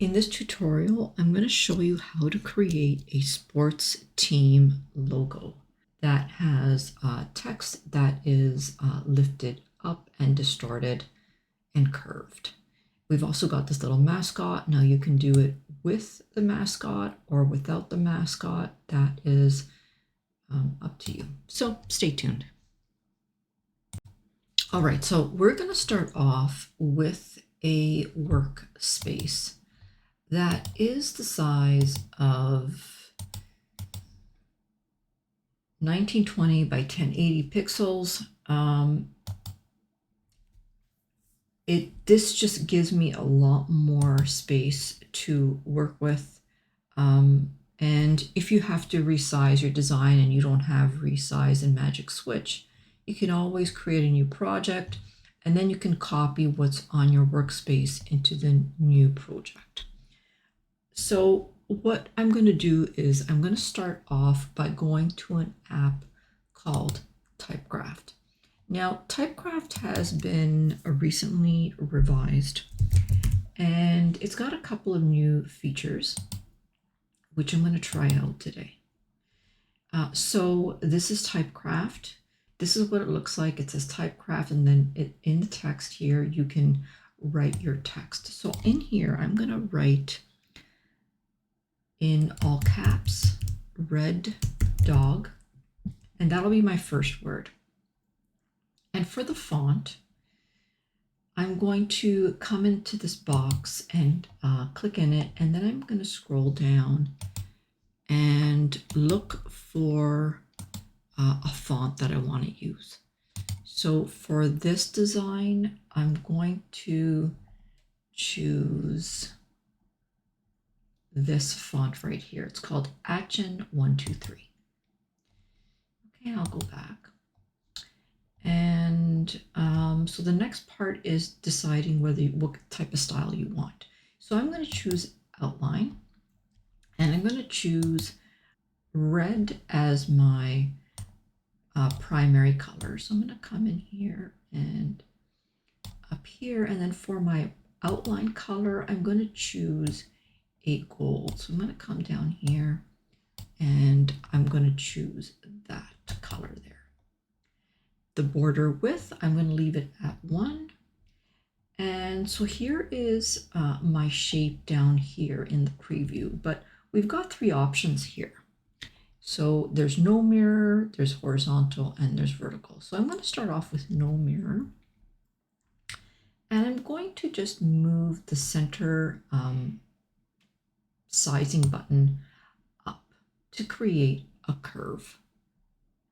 In this tutorial, I'm going to show you how to create a sports team logo that has text that is lifted up and distorted and curved. We've also got this little mascot. Now you can do it with the mascot or without the mascot. That is up to you. So stay tuned. All right, so we're going to start off with a workspace that is the size of 1920 by 1080 pixels. This just gives me a lot more space to work with. And if you have to resize your design and you don't have resize and magic switch, you can always create a new project and then you can copy what's on your workspace into the new project. So what I'm going to do is I'm going to start off by going to an app called Typography. Now, Typography has been recently revised and it's got a couple of new features, which I'm going to try out today. So this is Typography. This is what it looks like. It says Typography, and then in the text here, you can write your text. So in here, I'm going to write in all caps, red dog, and that'll be my first word. And for the font, I'm going to come into this box and click in it, and then I'm going to scroll down and look for a font that I want to use. So for this design, I'm going to choose this font right here. It's called Achen 123. Okay, I'll go back. And so the next part is deciding what type of style you want. So I'm going to choose outline, and I'm going to choose red as my primary color. So I'm going to come in here and up here, and then for my outline color, I'm going to choose a gold. So I'm going to come down here and I'm going to choose that color there. The border width, I'm going to leave it at 1. And so here is my shape down here in the preview, but we've got 3 options here. So there's no mirror, there's horizontal, and there's vertical. So I'm going to start off with no mirror. And I'm going to just move the center sizing button up to create a curve.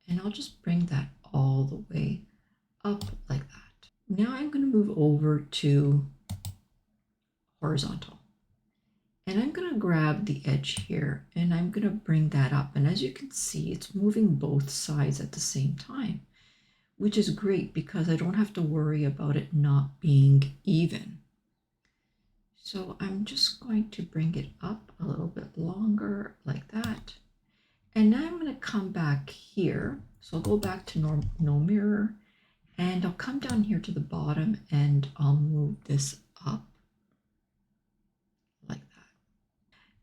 And I'll just bring that all the way up like that. Now I'm going to move over to horizontal. And I'm going to grab the edge here and I'm going to bring that up. And as you can see, it's moving both sides at the same time, which is great because I don't have to worry about it not being even. So I'm just going to bring it up a little bit longer like that. And now I'm going to come back here. So I'll go back to no mirror, and I'll come down here to the bottom and I'll move this up like that.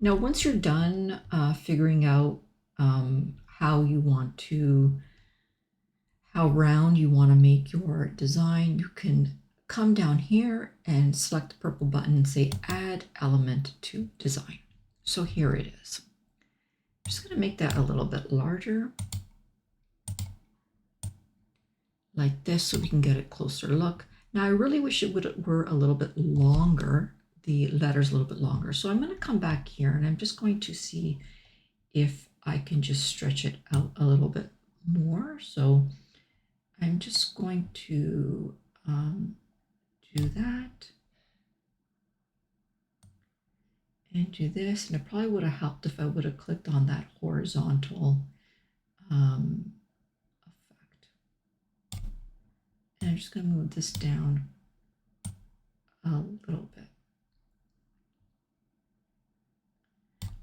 Now, once you're done figuring out how round you want to make your design, you can come down here and select the purple button and say add element to design. So here it is. I'm just going to make that a little bit larger like this so we can get a closer look. Now I really wish it were a little bit longer, the letters a little bit longer. So I'm going to come back here and I'm just going to see if I can just stretch it out a little bit more. So I'm just going to do that and do this. And it probably would have helped if I would have clicked on that horizontal effect. And I'm just going to move this down a little bit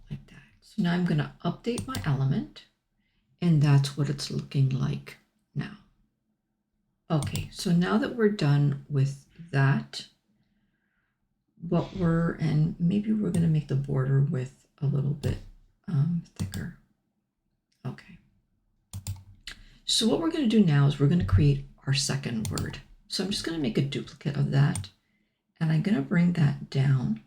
like that. So now I'm going to update my element, and that's what it's looking like now. Okay, so now that we're done with that, and maybe we're going to make the border width a little bit thicker. Okay. So what we're going to do now is we're going to create our second word. So I'm just going to make a duplicate of that, and I'm going to bring that down.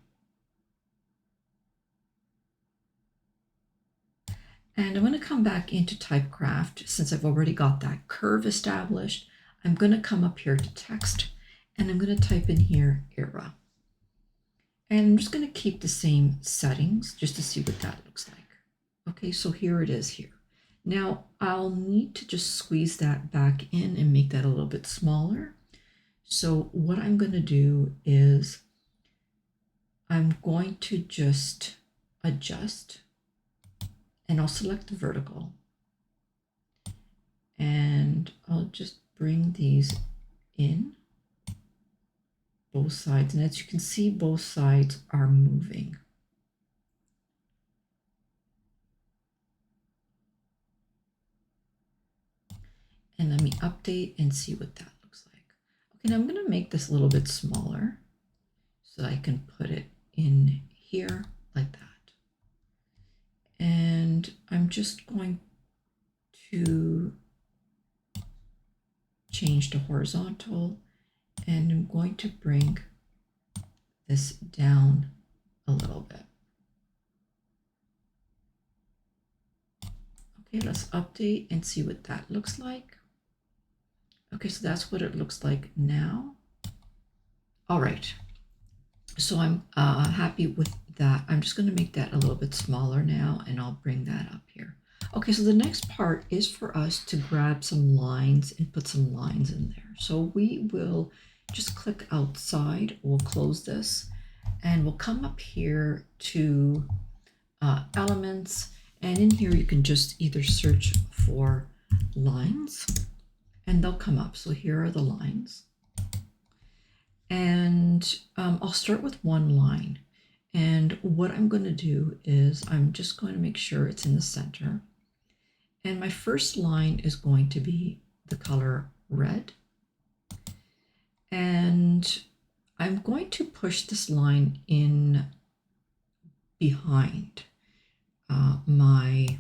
And I'm going to come back into Typecraft. Since I've already got that curve established, I'm going to come up here to text, and I'm going to type in here era. And I'm just going to keep the same settings just to see what that looks like. Okay, so here it is here. Now I'll need to just squeeze that back in and make that a little bit smaller. So what I'm going to do is I'm going to just adjust, and I'll select the vertical, and I'll just bring these in both sides. And as you can see, both sides are moving. And let me update and see what that looks like. Okay, now I'm going to make this a little bit smaller so I can put it in here like that. And I'm just going to change to horizontal, and I'm going to bring this down a little bit. Okay, let's update and see what that looks like. Okay, so that's what it looks like now. All right, so I'm happy with that. I'm just going to make that a little bit smaller now, and I'll bring that up here. Okay, so the next part is for us to grab some lines and put some lines in there. So we will just click outside, we'll close this, and we'll come up here to elements, and in here you can just either search for lines and they'll come up. So here are the lines, and I'll start with one line, and what I'm going to do is I'm just going to make sure it's in the center, and my first line is going to be the color red, and I'm going to push this line in behind my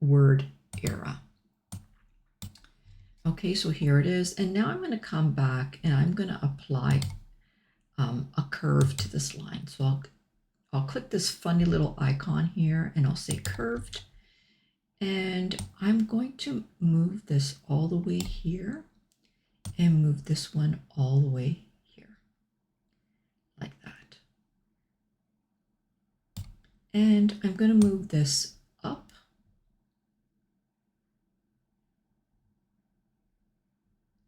word era. Okay, so here it is, and now I'm going to come back and I'm going to apply a curve to this line. So I'll click this funny little icon here, and I'll say curved, and I'm going to move this all the way here and move this one all the way here like that. And I'm going to move this up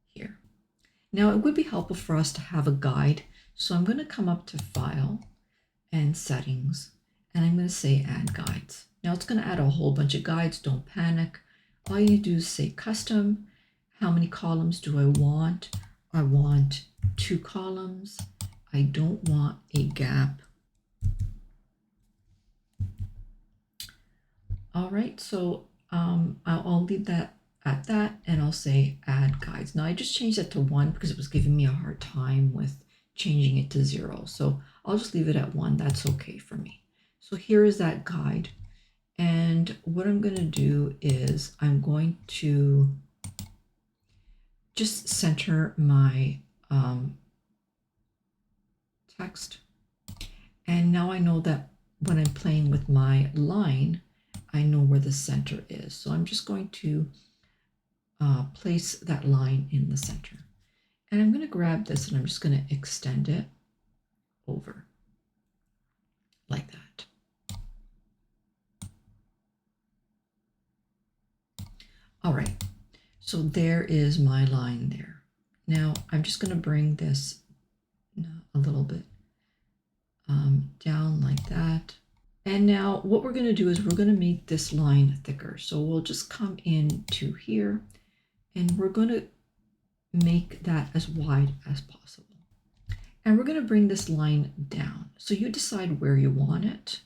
here. Now it would be helpful for us to have a guide, so I'm going to come up to File and Settings, and I'm going to say Add Guides. Now it's going to add a whole bunch of guides, don't panic. All you do is say Custom. How many columns do I want? I want 2 columns. I don't want a gap. All right, so I'll leave that at that, and I'll say Add Guides. Now I just changed that to 1 because it was giving me a hard time with changing it to 0. So I'll just leave it at 1. That's okay for me. So here is that guide. And what I'm going to do is I'm going to just center my text. And now I know that when I'm playing with my line, I know where the center is. So I'm just going to place that line in the center. And I'm going to grab this and I'm just going to extend it over like that. All right, so there is my line there. Now I'm just going to bring this a little bit down like that. And now what we're going to do is we're going to make this line thicker. So we'll just come into here and we're going to make that as wide as possible. And we're going to bring this line down. So you decide where you want it,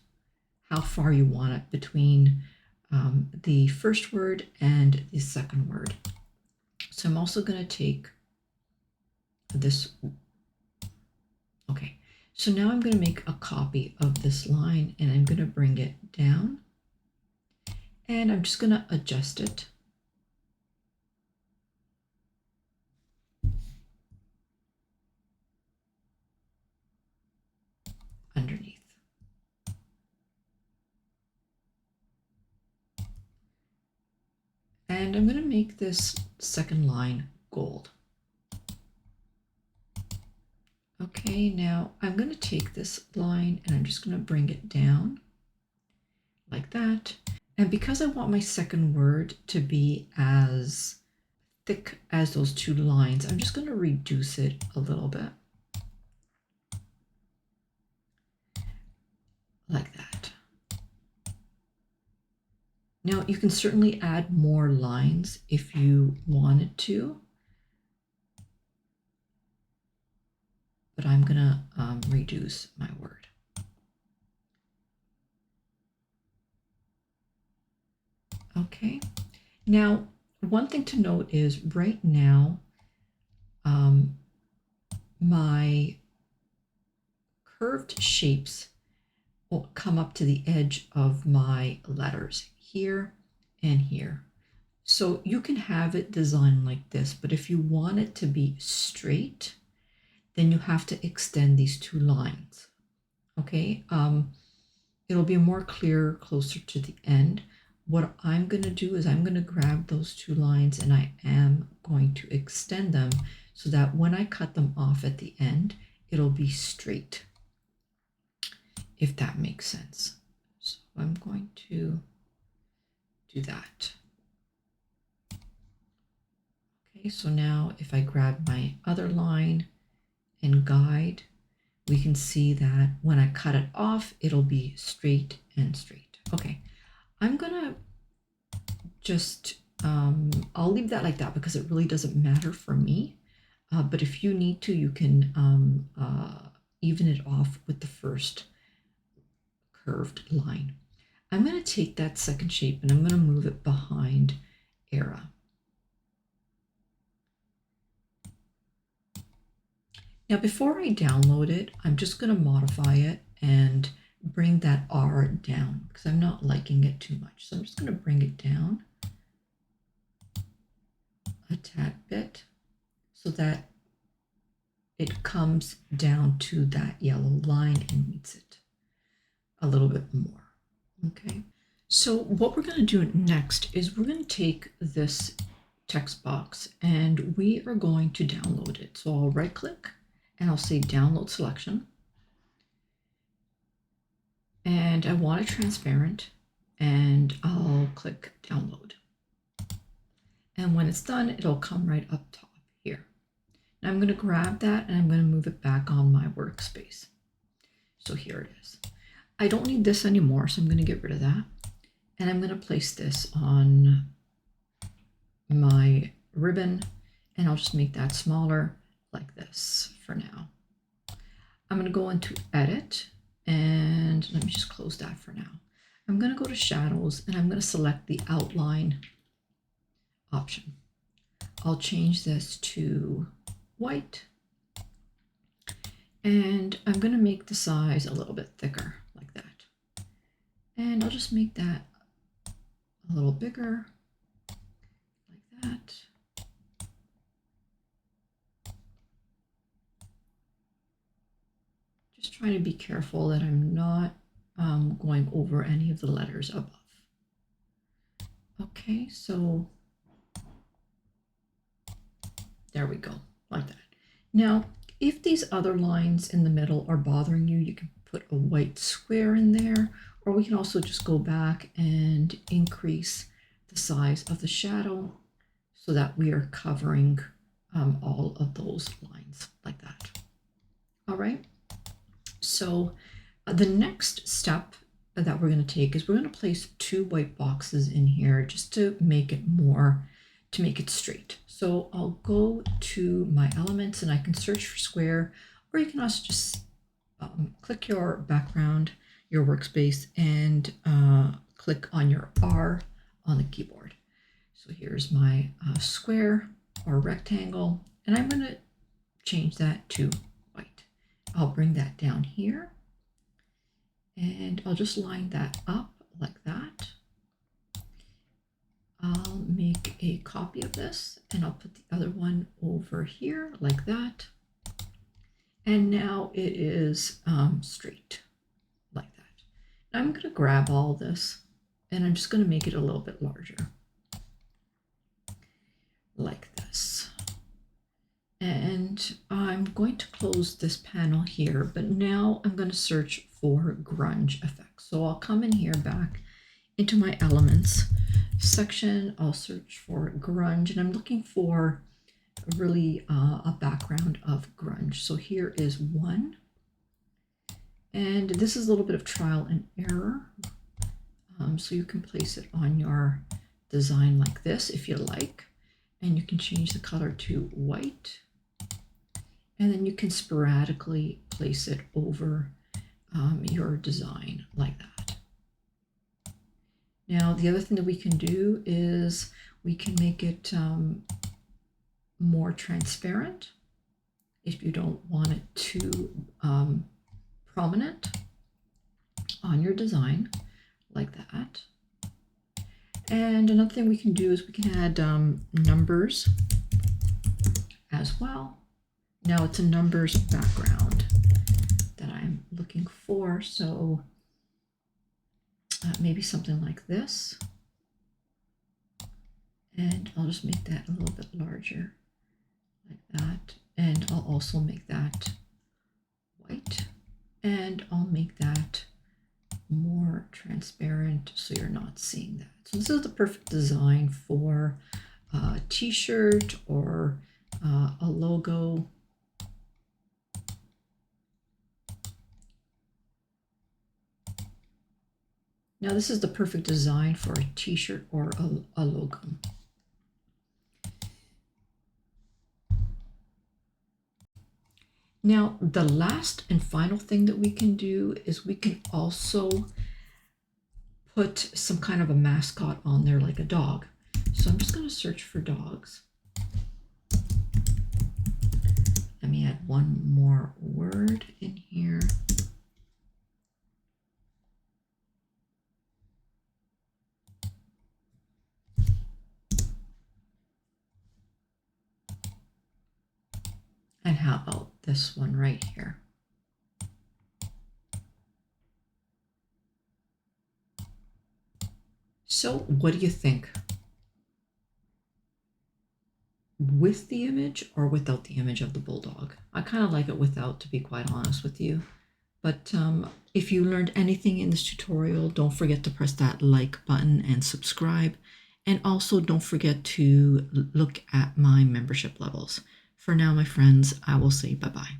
how far you want it between the first word and the second word. So I'm also going to take this. Okay, So now I'm going to make a copy of this line and I'm going to bring it down and I'm just going to adjust it. Underneath. And I'm going to make this second line gold. Okay, now I'm going to take this line and I'm just going to bring it down like that. And because I want my second word to be as thick as those two lines, I'm just going to reduce it a little bit. Like that. Now you can certainly add more lines if you wanted to, but I'm going to reduce my word. Okay, now one thing to note is right now my curved shapes will come up to the edge of my letters here and here. So you can have it designed like this, but if you want it to be straight, then you have to extend these two lines. Okay, it'll be more clear closer to the end. What I'm going to do is I'm going to grab those two lines and I am going to extend them so that when I cut them off at the end, it'll be straight, if that makes sense. So I'm going to do that. Okay, so now if I grab my other line and guide, we can see that when I cut it off, it'll be straight and straight. Okay, I'm gonna just, I'll leave that like that because it really doesn't matter for me. But if you need to, you can even it off with the first curved line. I'm going to take that second shape and I'm going to move it behind era. Now before I download it, I'm just going to modify it and bring that R down because I'm not liking it too much. So I'm just going to bring it down a tad bit so that it comes down to that yellow line and meets it a little bit more. Okay, so what we're going to do next is we're going to take this text box and we are going to download it. So I'll right click and I'll say download selection. And I want it transparent and I'll click download. And when it's done, it'll come right up top here. Now I'm going to grab that and I'm going to move it back on my workspace. So here it is. I don't need this anymore, so I'm going to get rid of that. And I'm going to place this on my ribbon and I'll just make that smaller like this for now. I'm going to go into edit and let me just close that for now. I'm going to go to shadows and I'm going to select the outline option. I'll change this to white and I'm going to make the size a little bit thicker like that. And I'll just make that a little bigger like that. Just trying to be careful that I'm not going over any of the letters above. Okay, so there we go, like that. Now, if these other lines in the middle are bothering you, you can put a white square in there, or we can also just go back and increase the size of the shadow so that we are covering all of those lines like that. All right, so the next step that we're going to take is we're going to place two white boxes in here just to make it more, to make it straight. So I'll go to my elements and I can search for square, or you can also just click your background, your workspace, and click on your R on the keyboard. So here's my square or rectangle, and I'm going to change that to white. I'll bring that down here, and I'll just line that up like that. I'll make a copy of this, and I'll put the other one over here like that. And now it is straight like that. Now I'm going to grab all this, and I'm just going to make it a little bit larger like this. And I'm going to close this panel here, but now I'm going to search for grunge effects. So I'll come in here back into my elements section. I'll search for grunge, and I'm looking for really a background of grunge. So here is one, and this is a little bit of trial and error. So you can place it on your design like this if you like, and you can change the color to white, and then you can sporadically place it over your design like that. Now, the other thing that we can do is we can make it more transparent if you don't want it too prominent on your design like that. And another thing we can do is we can add numbers as well. Now it's a numbers background that I'm looking for, so maybe something like this. And I'll just make that a little bit larger like that. And I'll also make that white, and I'll make that more transparent so you're not seeing that. So this is the perfect design for a t-shirt or a logo. Now this is the perfect design for a t-shirt or a logo. Now, the last and final thing that we can do is we can also put some kind of a mascot on there, like a dog. So I'm just going to search for dogs. Let me add one more word in here. And how about this one right here? So what do you think? With the image or without the image of the bulldog? I kind of like it without, to be quite honest with you. But if you learned anything in this tutorial, don't forget to press that like button and subscribe. And also don't forget to look at my membership levels. For now, my friends, I will say bye-bye.